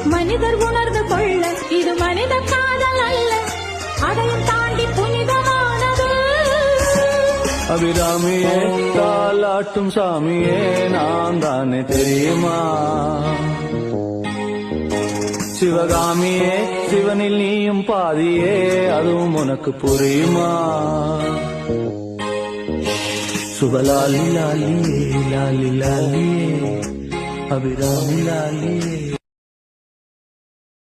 மனிதர் உணர்ந்து கொள்ள இது மனித காதல் அல்ல, அதையும் தாண்டி புனிதமானது. அபிராமியே தாலாட்டும் சாமியே நான் தானே தெரியுமா? சிவகாமியே சிவனில் நீயும் பாதியே அதுவும் உனக்கு புரியுமா? சுபலாலி லாலியே லாலி லாலியே அபிராமி லாலியே.